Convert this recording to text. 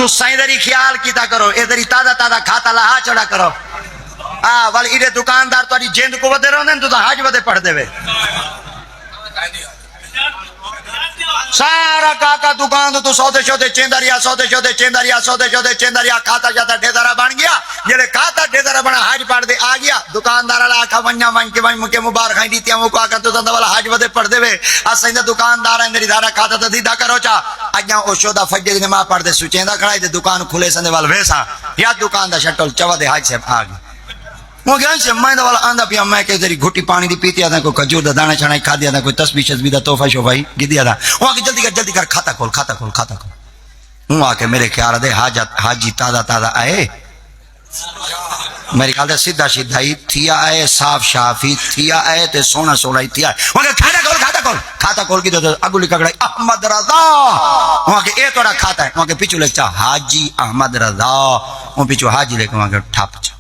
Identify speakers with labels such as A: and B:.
A: تو سائیں دری خیال کیتا کرو اے دری تازہ تازہ کھاتا لہا چڑا کرو والی ایڈے دکاندار تاری جیند کو ودے رہنے تو حج ودے پڑھ دے وے سارا کاکا دکان تو سودے شودے چیندریا سودے شودے چیندریا سودے شودے چیندریا کھاتا جاتا ڈھیدارا بن گیا جڑے کھاتا ڈھیدارا بنا حج پڑھ دے آ گیا دکاندار والا آکھا ونجا ون کے ون کے مبارک ہیں دیتیاں کو آکھا تو تند والا حج ودے پڑھ دے وے اسیں دکاندار ہیں میری دارا کھاتا تے دیدا کرو چا اجا او شودا فجر دی نماز پڑھ دے سچیندا کھڑائی تے دکان کھلے سندے وال ویسا یا دکان دا شٹل چوا دے حج سے آ گیا وہ گیا سے میں والا آندا پیا میں کہ تیری گھٹی پانی دی پیتی آدا کوئی کھجور دا دانا چھڑائی کھا دیا تھا کوئی تسبیح شذبی دا تحفہ شوفائی گدیا تھا وہ کہ جلدی کر کھاتا کھول کھاتا کھول کھاتا کھول وہ آ کے میرے خیال دے حاجی تازہ تازہ آئے میرے خیال دے سیدھا سیدھا ہی تھیا آئے صاف شافی تھیا آئے تے سونا سونا ہی تھیا وہ کہ کھاتا کھول کی تو اگو لکھا کڑائی احمد رضا وہ کہ اے توڑا کھاتا ہے وہ کہ پیچھو لکھتا حاجی احمد رضا وہ پیچھو حاجی لے کے وہاں کے ٹھاپ چا